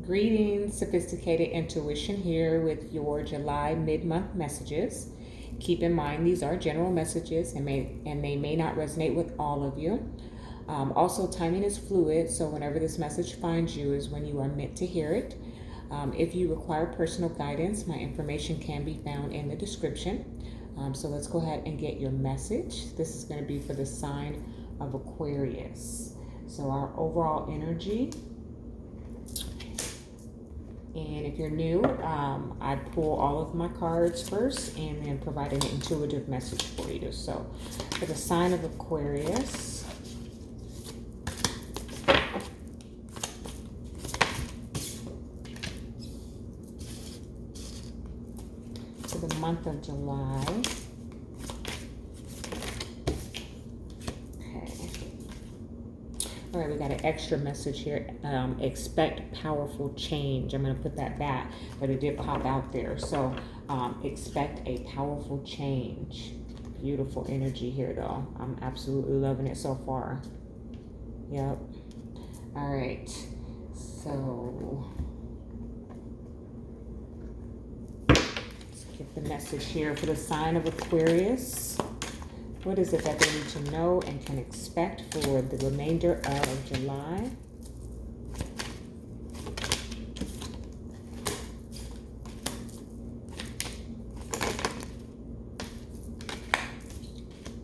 Greetings, Sophisticated Intuition here with your July mid-month messages. Keep in mind these are general messages and they may not resonate with all of you. Also, timing is fluid, so whenever this message finds you is when you are meant to hear it. If you require personal guidance, my information can be found in the description. So let's go ahead and get your message. This is going to be for the sign of Aquarius. So our overall energy. And if you're new, I pull all of my cards first and then provide an intuitive message for you. So for the sign of Aquarius, for the month of July. All right, we got an extra message here. Expect powerful change. I'm going to put that back, but it did pop out there. So expect a powerful change. Beautiful energy here, though. I'm absolutely loving it so far. Yep. All right. So let's get the message here for the sign of Aquarius. What is it that they need to know and can expect for the remainder of July?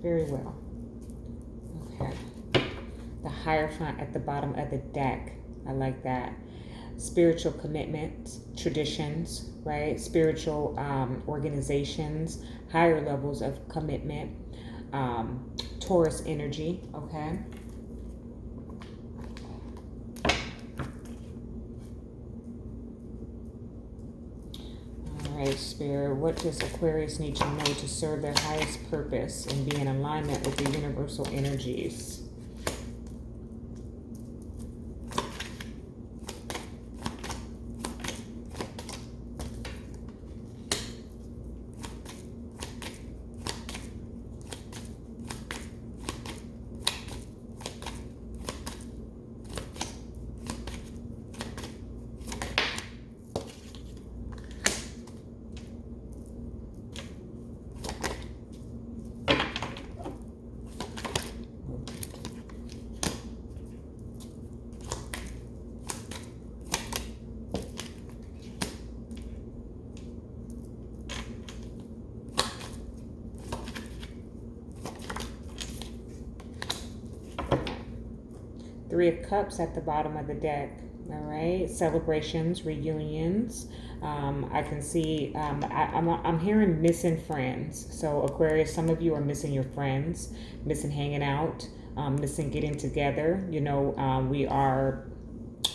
Very well. Okay. The Hierophant at the bottom of the deck. I like that. Spiritual commitment, traditions, right? Spiritual organizations, higher levels of commitment. Taurus energy, okay? All right, Spirit, what does Aquarius need to know to serve their highest purpose and be in alignment with the universal energies? Three of Cups at the bottom of the deck. All right, celebrations, reunions. I can see. I'm hearing missing friends. So Aquarius, some of you are missing your friends, missing hanging out, missing getting together. You know, we are.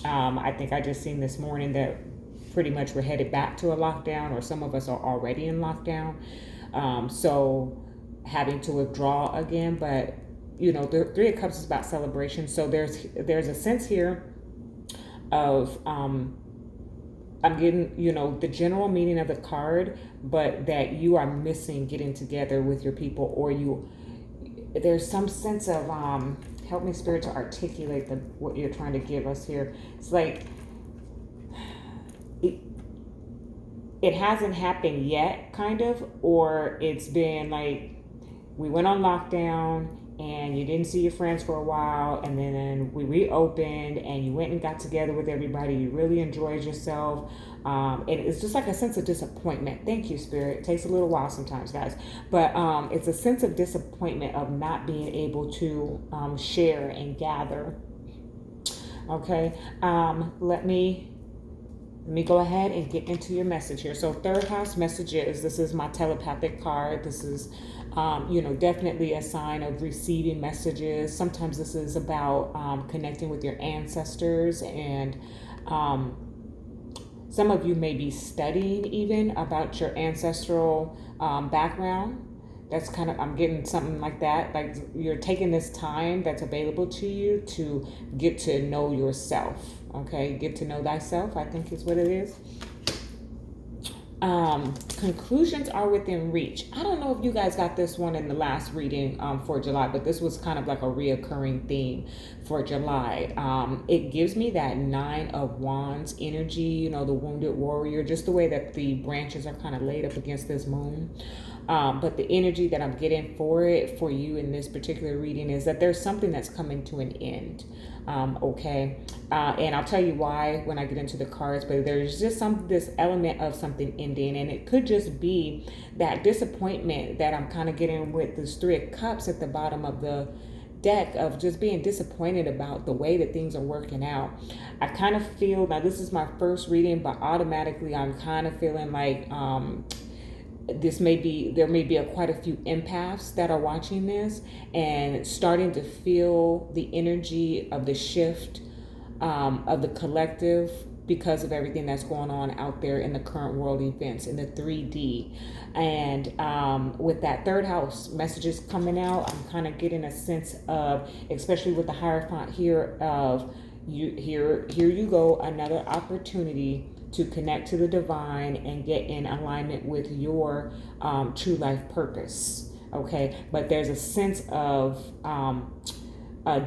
I think I just seen this morning that pretty much we're headed back to a lockdown, or some of us are already in lockdown. So having to withdraw again, but. You know, the Three of Cups is about celebration. So there's a sense here of I'm getting, you know, the general meaning of the card, but that you are missing getting together with your people, or there's some sense of help me, Spirit, to articulate what you're trying to give us here. It's like it hasn't happened yet, kind of, or it's been like we went on lockdown and you didn't see your friends for a while, and then we reopened and you went and got together with everybody. You really enjoyed yourself. And it's just like a sense of disappointment. Thank you, Spirit. It takes a little while sometimes, guys. But it's a sense of disappointment of not being able to share and gather. Okay. Let me go ahead and get into your message here. So third house messages. This is my telepathic card. This is you know, definitely a sign of receiving messages. Sometimes this is about connecting with your ancestors, and some of you may be studying even about your ancestral background. That's kind of, I'm getting something like that. Like you're taking this time that's available to you to get to know yourself. Okay, get to know thyself, I think is what it is. Conclusions are within reach. I don't know if you guys got this one in the last reading for July, but this was kind of like a reoccurring theme for July. It gives me that Nine of Wands energy, you know, the wounded warrior, just the way that the branches are kind of laid up against this moon. But the energy that I'm getting for you in this particular reading is that there's something that's coming to an end. Okay. And I'll tell you why when I get into the cards, but there's just this element of something ending, and it could just be that disappointment that I'm kind of getting with this Three of Cups at the bottom of the deck, of just being disappointed about the way that things are working out. I kind of feel, now this is my first reading, but automatically I'm kind of feeling like, there may be quite a few empaths that are watching this and starting to feel the energy of the shift of the collective because of everything that's going on out there in the current world events in the 3D. And with that third house messages coming out, I'm kind of getting a sense of, especially with the Hierophant here, of here you go, another opportunity to connect to the divine and get in alignment with your true life purpose. Okay, but there's a sense of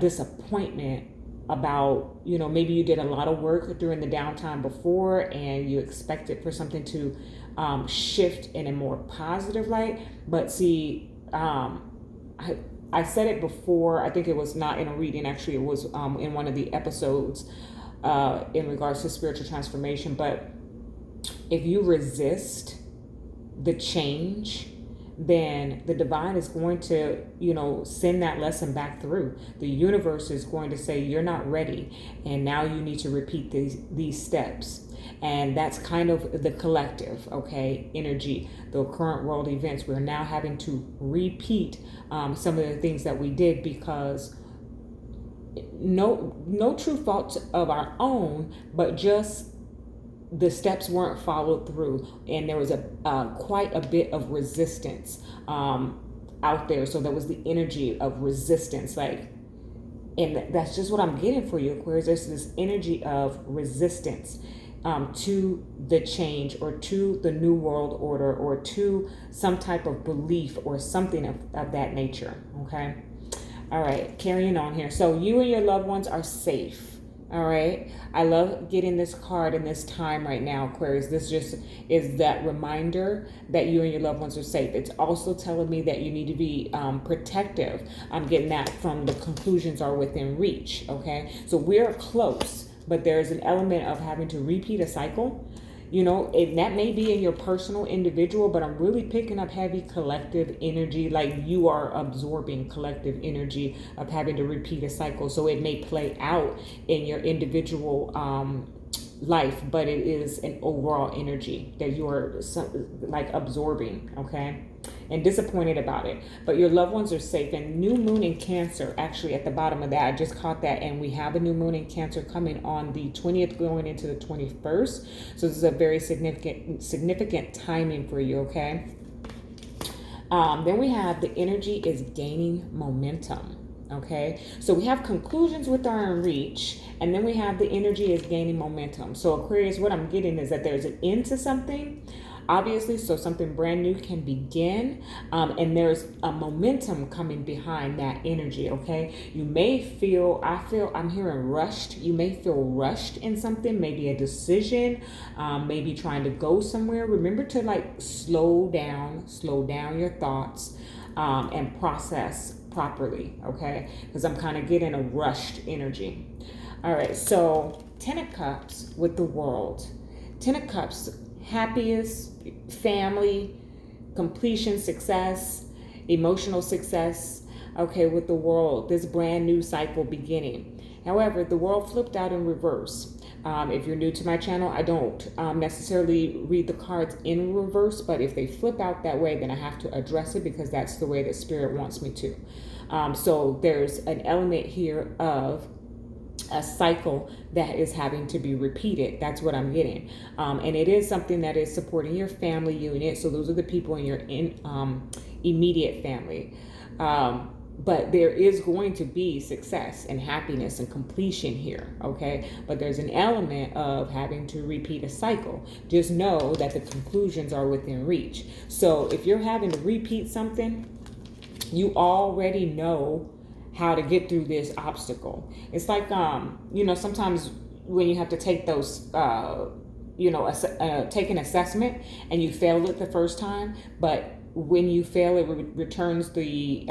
disappointment about, you know, maybe you did a lot of work during the downtime before and you expected for something to shift in a more positive light. But see, I said it before, I think it was not in a reading, actually it was in one of the episodes in regards to spiritual transformation. But if you resist the change, then the divine is going to, you know, send that lesson back through. The universe is going to say, you're not ready, and now you need to repeat these steps. And that's kind of the collective, okay, energy, the current world events. We're now having to repeat some of the things that we did because no true faults of our own, but just the steps weren't followed through, and there was quite a bit of resistance out there. So there was the energy of resistance, like, and that's just what I'm getting for you, Aquarius. There's this energy of resistance to the change, or to the new world order, or to some type of belief or something of that nature. Okay. All right, carrying on here. So you and your loved ones are safe. All right. I love getting this card in this time right now, Aquarius. This just is that reminder that you and your loved ones are safe. It's also telling me that you need to be protective. I'm getting that from the conclusions are within reach. Okay. So we're close, but there's an element of having to repeat a cycle. You know, that may be in your personal, individual, but I'm really picking up heavy collective energy, like you are absorbing collective energy of having to repeat a cycle. So it may play out in your individual life, but it is an overall energy that you are like absorbing, okay? And disappointed about it. But your loved ones are safe. And new moon in Cancer, actually at the bottom of that, I just caught that. And we have a new moon in Cancer coming on the 20th going into the 21st. So this is a very significant timing for you, okay? Then we have the energy is gaining momentum. Okay, so we have conclusions with our reach, and then we have the energy is gaining momentum. So Aquarius, what I'm getting is that there's an end to something, obviously, so something brand new can begin, and there's a momentum coming behind that energy. Okay, you may feel, I'm hearing rushed. You may feel rushed in something, maybe a decision, maybe trying to go somewhere. Remember to like slow down your thoughts, and process properly, okay? Because I'm kind of getting a rushed energy. All right, so Ten of Cups with the World. Ten of Cups, happiest, family, completion, success, emotional success, okay, with the World, this brand new cycle beginning. However, the World flipped out in reverse. If you're new to my channel, I don't necessarily read the cards in reverse, but if they flip out that way, then I have to address it because that's the way that Spirit wants me to. So there's an element here of a cycle that is having to be repeated. That's what I'm getting. And it is something that is supporting your family unit. So those are the people in your immediate family. but there is going to be success and happiness and completion here, okay? But there's an element of having to repeat a cycle. Just know that the conclusions are within reach. So if you're having to repeat something, you already know how to get through this obstacle. It's like, sometimes when you have to take those, take an assessment and you failed it the first time, but when you fail, it returns the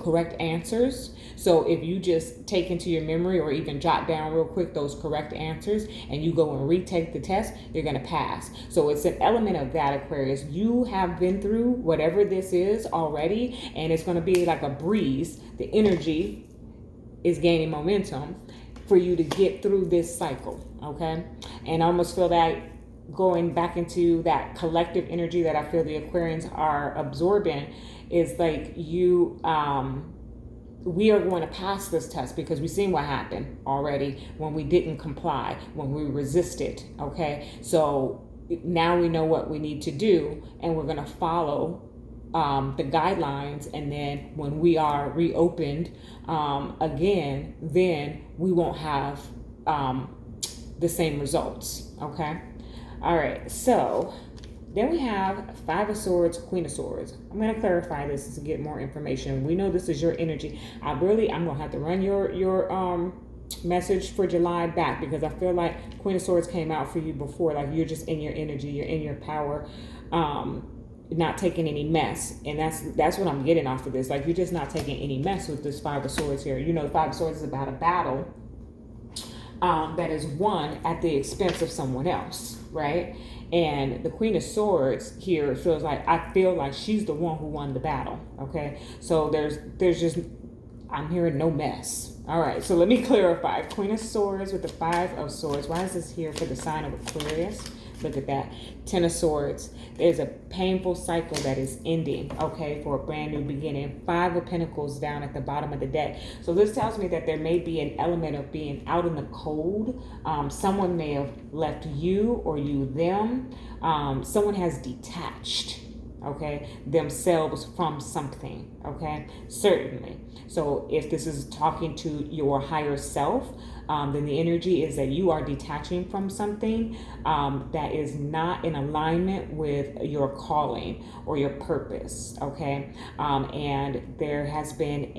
correct answers. So if you just take into your memory or even jot down real quick those correct answers and you go and retake the test, you're going to pass. So it's an element of that, Aquarius. You have been through whatever this is already, and it's going to be like a breeze. The energy is gaining momentum for you to get through this cycle, okay? And I almost feel that going back into that collective energy that I feel the Aquarians are absorbing is like we are going to pass this test because we've seen what happened already when we didn't comply, when we resisted, okay? So now we know what we need to do, and we're going to follow the guidelines, and then when we are reopened again, then we won't have the same results, okay? All right, so then we have Five of Swords, Queen of Swords. I'm going to clarify this to get more information. We know this is your energy. I'm going to have to run your message for July back, because I feel like Queen of Swords came out for you before. Like, you're just in your energy, you're in your power, not taking any mess. And that's what I'm getting off of this. Like, you're just not taking any mess with this Five of Swords here. Five of Swords is about a battle that is won at the expense of someone else, right? And the Queen of Swords here feels like, I feel like she's the one who won the battle, okay? So there's just, I'm hearing no mess. All right, so let me clarify. Queen of Swords with the Five of Swords. Why is this here for the sign of Aquarius? Look at that. Ten of Swords. There's a painful cycle that is ending, okay, for a brand new beginning. Five of Pentacles down at the bottom of the deck. So this tells me that there may be an element of being out in the cold. Someone may have left you or you them. Someone has detached, okay, themselves from something, okay, certainly. So if this is talking to your higher self, then the energy is that you are detaching from something that is not in alignment with your calling or your purpose, okay? And there has been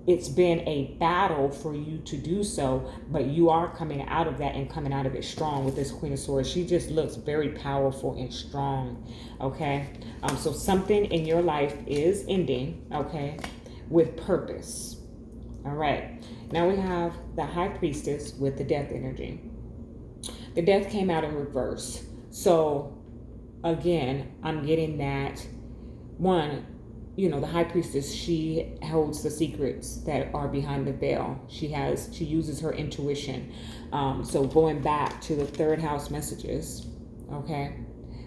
it's been a battle for you to do so, but you are coming out of that and coming out of it strong with this Queen of Swords. She just looks very powerful and strong, okay? So something in your life is ending, okay, with purpose. All right. Now we have the High Priestess with the Death energy. The Death came out in reverse. So again, I'm getting that one, the High Priestess, she holds the secrets that are behind the veil. She uses her intuition. So going back to the third house messages, okay,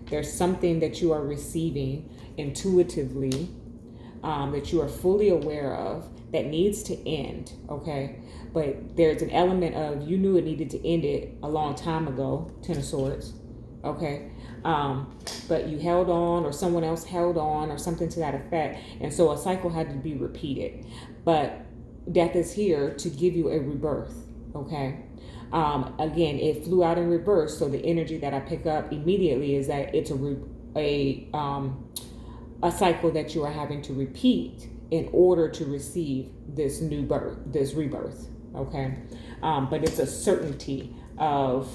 there's something that you are receiving intuitively, that you are fully aware of, that needs to end, okay? But there's an element of, you knew it needed to end it a long time ago, Ten of Swords, okay? But you held on, or someone else held on, or something to that effect. And so a cycle had to be repeated. But Death is here to give you a rebirth, okay? Again, it flew out in reverse. So the energy that I pick up immediately is that it's a cycle that you are having to repeat in order to receive this new birth, this rebirth, okay? But it's a certainty of,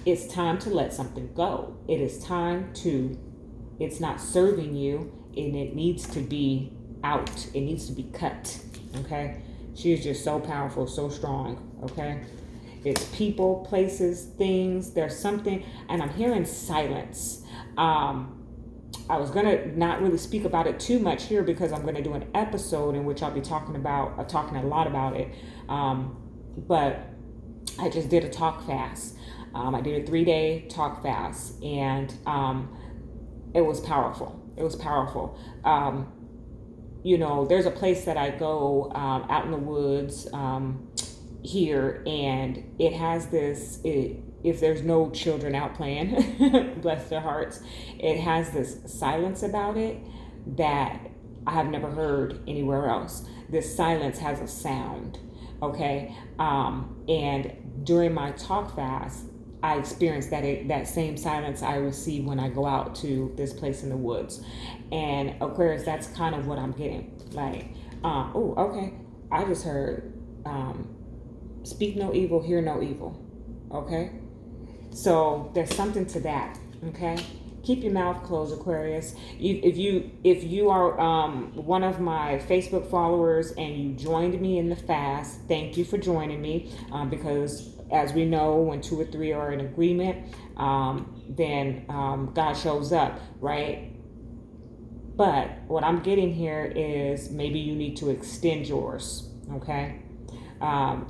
it's time to let something go. It is time to, it's not serving you, and it needs to be out. It needs to be cut, okay? She is just so powerful, so strong, okay? It's people, places, things. There's something, and I'm hearing silence. I was going to not really speak about it too much here, because I'm going to do an episode in which I'll be talking a lot about it. But I just did a talk fast. I did a 3-day talk fast, and it was powerful. It was powerful. There's a place that I go out in the woods here, and it has this, if there's no children out playing, bless their hearts, it has this silence about it that I have never heard anywhere else. This silence has a sound, okay? And during my talk fast, I experienced that same silence I receive when I go out to this place in the woods. And Aquarius, that's kind of what I'm getting. Like, oh, okay. I just heard, speak no evil, hear no evil. Okay? So there's something to that. Okay? Keep your mouth closed, Aquarius. If you are one of my Facebook followers and you joined me in the fast, thank you for joining me. Because as we know, when 2 or 3 are in agreement, then God shows up, right? But what I'm getting here is maybe you need to extend yours, okay?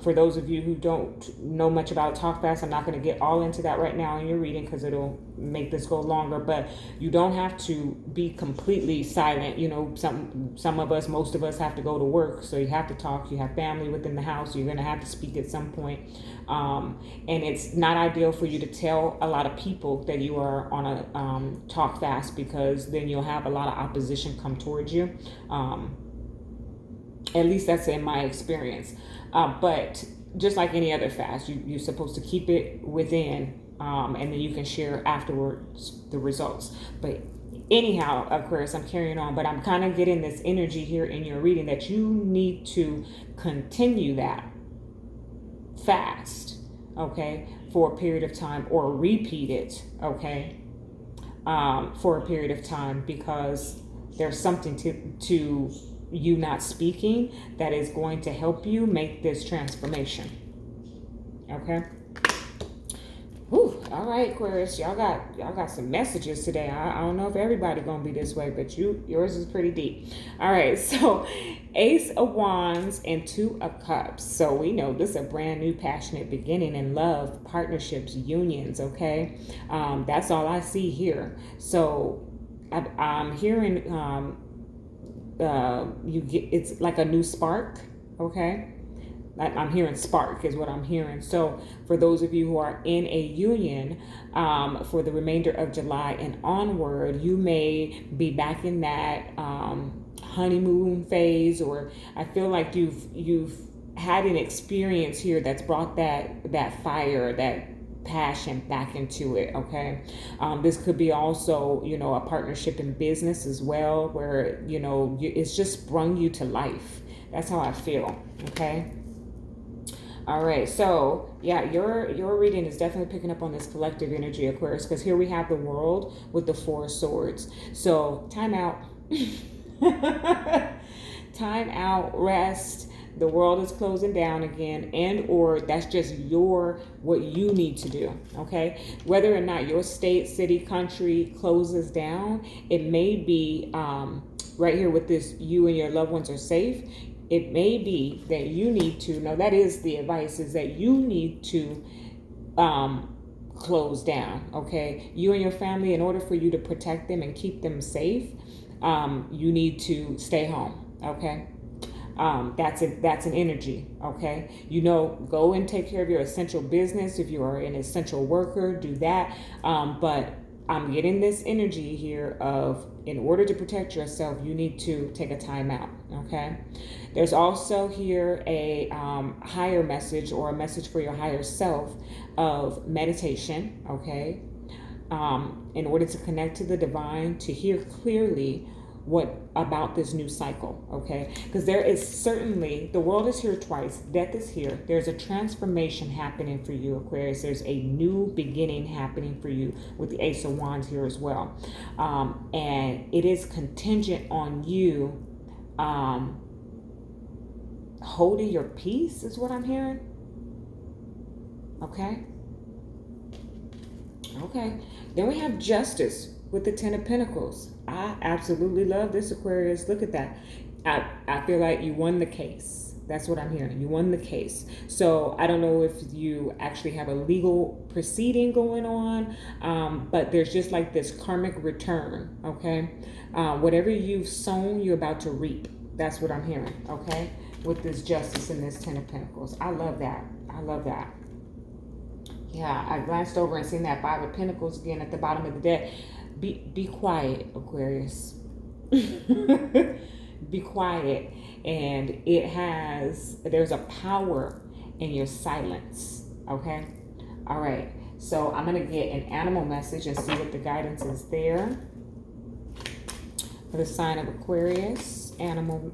For those of you who don't know much about Talk Fast, I'm not going to get all into that right now in your reading because it'll make this go longer, but you don't have to be completely silent. You know, some of us, most of us have to go to work, so you have to talk. You have family within the house, so you're going to have to speak at some point. And it's not ideal for you to tell a lot of people that you are on a Talk Fast, because then you'll have a lot of opposition come towards you. At least that's in my experience. But just like any other fast, you're supposed to keep it within, and then you can share afterwards the results. But anyhow, Aquarius, I'm carrying on, but I'm kind of getting this energy here in your reading that you need to continue that fast, okay, for a period of time, or repeat it, okay, for a period of time, because there's something to you not speaking that is going to help you make this transformation. Okay. Whew. All right, Aquarius, y'all got some messages today. I don't know if everybody gonna be this way, but yours is pretty deep. All right, so Ace of Wands and 2 of Cups. So we know this is a brand new passionate beginning in love, partnerships, unions. Okay, that's all I see here. So I'm hearing it's like a new spark. Okay, I'm hearing spark is what I'm hearing. So for those of you who are in a union, for the remainder of July and onward, you may be back in that honeymoon phase, or I feel like you've had an experience here that's brought that fire, that passion back into it. Okay, this could be also, a partnership in business as well, where it's just sprung you to life. That's how I feel. Okay. All right, so yeah, your reading is definitely picking up on this collective energy, Aquarius, because here we have the World with the 4 swords. So time out. Time out, rest. The world is closing down again, and or that's just what you need to do. Okay, whether or not your state, city, country closes down, it may be right here with this, you and your loved ones are safe. It may be that you need to, no, that is the advice, is that you need to close down. Okay, you and your family, in order for you to protect them and keep them safe, you need to stay home. Okay. That's an energy. Okay. Go and take care of your essential business. If you are an essential worker, do that. But I'm getting this energy here of, in order to protect yourself, you need to take a time out. Okay. There's also here a higher message, or a message for your higher self, of meditation. Okay. In order to connect to the divine, to hear clearly what about this new cycle. Okay, because there is certainly, the world is here twice, death is here, there's a transformation happening for you, Aquarius. There's a new beginning happening for you with the Ace of Wands here as well, and it is contingent on you holding your peace, is what I'm hearing. Okay, then we have Justice with the 10 of Pentacles. I absolutely love this, Aquarius. Look at that. I feel like you won the case. That's what I'm hearing. You won the case. So I don't know if you actually have a legal proceeding going on, but there's just like this karmic return. Okay, whatever you've sown, you're about to reap. That's what I'm hearing. Okay, with this Justice and this 10 of Pentacles. I love that. Yeah, I glanced over and seen that 5 of Pentacles again at the bottom of the deck. Be quiet, Aquarius. Be quiet. And there's a power in your silence. Okay? All right. So I'm going to get an animal message and see what the guidance is there. For the sign of Aquarius, animal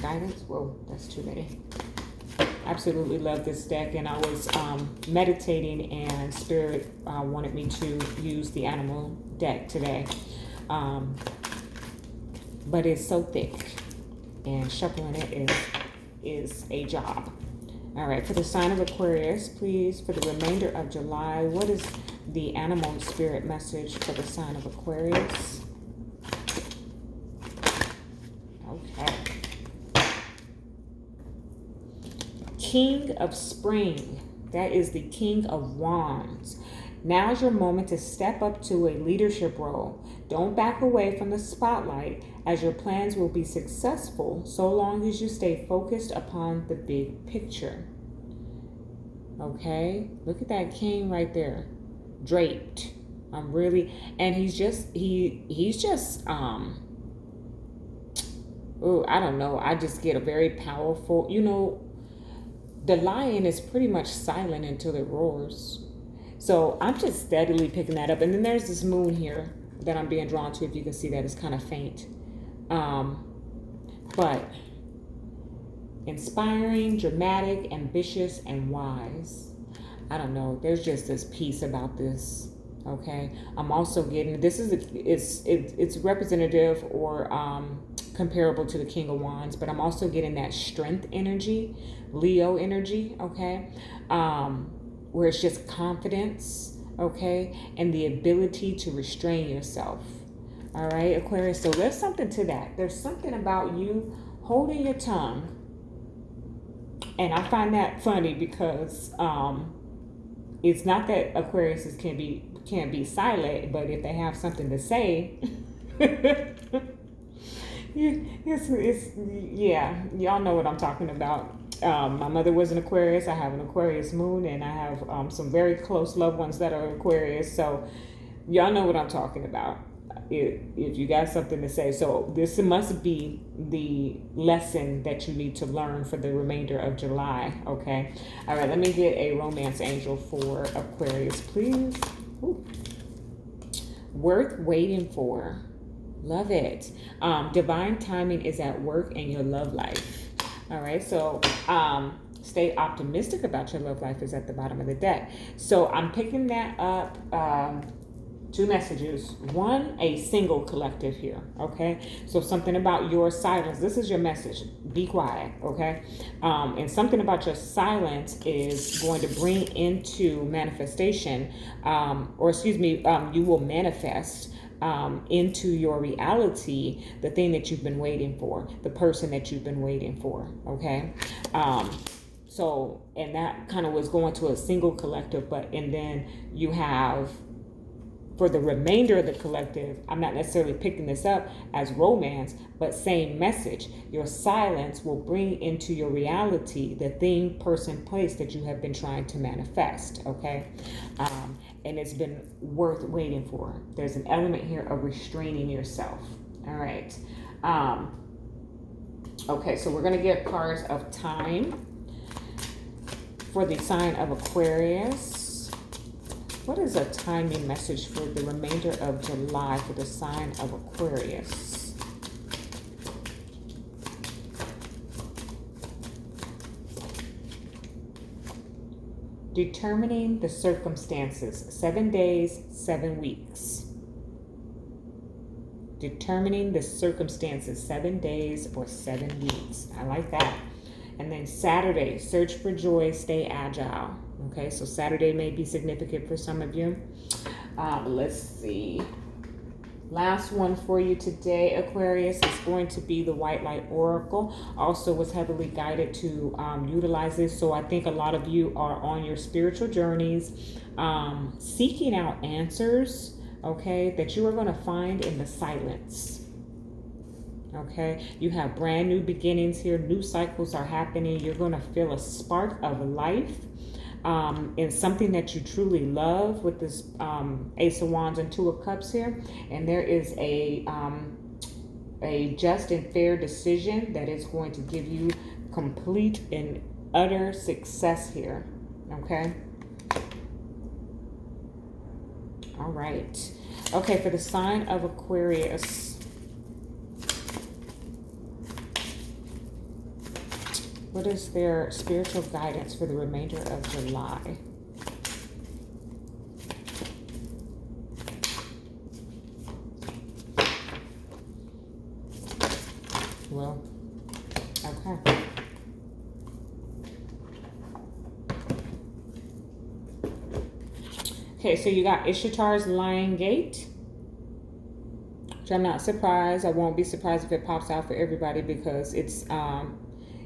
guidance. Whoa, that's too many. Absolutely love this deck, and I was meditating, and Spirit wanted me to use the animal deck today. But it's so thick, and shuffling it is a job. All right, for the sign of Aquarius, please, for the remainder of July, what is the animal spirit message for the sign of Aquarius? Okay. King of Spring. That is the King of Wands. Now's your moment to step up to a leadership role. Don't back away from the spotlight, as your plans will be successful so long as you stay focused upon the big picture. Okay, look at that king right there, draped. And he's just I don't know. I just get a very powerful, the lion is pretty much silent until it roars. So I'm just steadily picking that up. And then there's this moon here that I'm being drawn to. If you can see that, it's kind of faint. But inspiring, dramatic, ambitious, and wise. I don't know. There's just this piece about this. Okay. I'm also getting, it's representative or comparable to the King of Wands, but I'm also getting that strength energy, Leo energy. Okay. Where it's just confidence, okay, and the ability to restrain yourself. All right, Aquarius. So there's something to that. There's something about you holding your tongue, and I find that funny because it's not that Aquariuses can't be silent, but if they have something to say, yeah, y'all know what I'm talking about. My mother was an Aquarius. I have an Aquarius moon, and I have some very close loved ones that are Aquarius. So y'all know what I'm talking about. If you got something to say. So this must be the lesson that you need to learn for the remainder of July. Okay. All right. Let me get a romance angel for Aquarius, please. Ooh. Worth waiting for. Love it. Divine timing is at work in your love life. All right, so stay optimistic about your love life is at the bottom of the deck. So I'm picking that up, two messages. One, a single collective here, okay? So something about your silence. This is your message. Be quiet, okay? And something about your silence is going to bring into manifestation, you will manifest into your reality the thing that you've been waiting for, the person that you've been waiting for. Okay. So, and that kind of was going to a single collective, and then you have, for the remainder of the collective, I'm not necessarily picking this up as romance, but same message. Your silence will bring into your reality the thing, person, place that you have been trying to manifest. Okay. And it's been worth waiting for. There's an element here of restraining yourself. All right. Okay, so we're going to get cards of time for the sign of Aquarius. What is a timing message for the remainder of July for the sign of Aquarius? Determining the circumstances, 7 days, 7 weeks. Determining the circumstances, 7 days or 7 weeks. I like that. And then Saturday, search for joy, stay agile. Okay, so Saturday may be significant for some of you. Let's see. Last one for you today, Aquarius, is going to be the White Light Oracle. Also was heavily guided to utilize this. So I think a lot of you are on your spiritual journeys, seeking out answers, okay, that you are going to find in the silence. Okay, you have brand new beginnings here. New cycles are happening. You're going to feel a spark of life. In something that you truly love with this Ace of Wands and Two of Cups here. And there is a a just and fair decision that is going to give you complete and utter success here. Okay. All right. Okay, for the sign of Aquarius, what is their spiritual guidance for the remainder of July? Well, okay. Okay, so you got Ishtar's Lion Gate, which I'm not surprised. I won't be surprised if it pops out for everybody because it's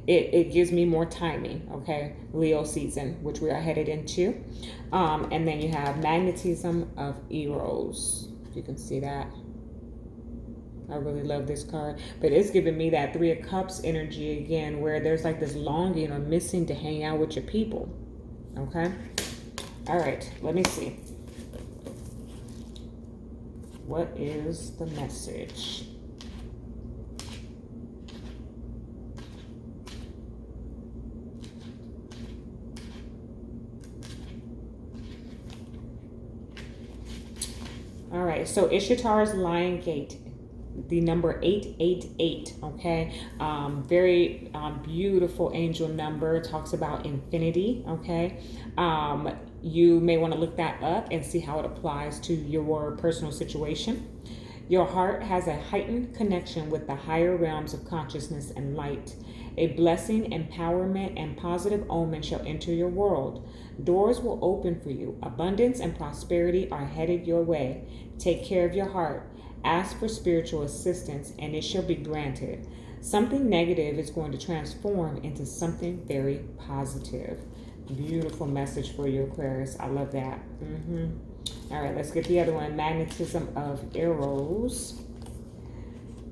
it gives me more timing. Okay, Leo season, which we are headed into, and then you have Magnetism of Arrows. You can see that. I really love this card, but it's giving me that Three of Cups energy again, where there's like this longing or missing to hang out with your people. Okay. All right, let me see. What is the message? All right, so Ishtar's Lion Gate, the number 888, okay? Very beautiful angel number. Talks about infinity, okay? You may want to look that up and see how it applies to your personal situation. Your heart has a heightened connection with the higher realms of consciousness and light. A blessing, empowerment, and positive omen shall enter your world. Doors will open for you. Abundance and prosperity are headed your way. Take care of your heart. Ask for spiritual assistance, and it shall be granted. Something negative is going to transform into something very positive. Beautiful message for you, Aquarius. I love that. All right, let's get the other one. Magnetism of Arrows.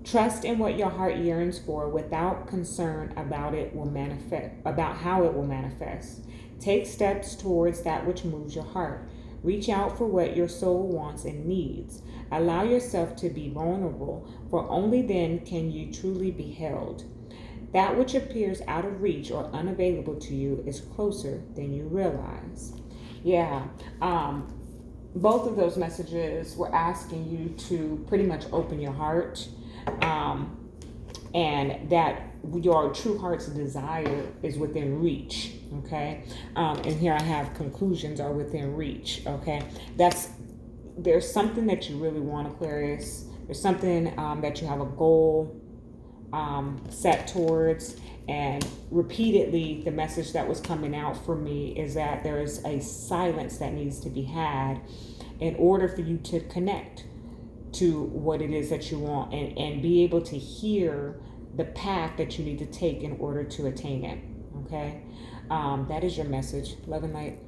Trust in what your heart yearns for without concern about it will manifest, about how it will manifest. Take steps towards that which moves your heart. Reach out for what your soul wants and needs. Allow yourself to be vulnerable, for only then can you truly be held. That which appears out of reach or unavailable to you is closer than you realize. Yeah, both of those messages were asking you to pretty much open your heart, and that your true heart's desire is within reach, okay? And here I have conclusions are within reach, okay? There's something that you really want, Aquarius. There's something that you have a goal set towards, and repeatedly the message that was coming out for me is that there is a silence that needs to be had in order for you to connect to what it is that you want and be able to hear the path that you need to take in order to attain it. Okay, that is your message. Love and light.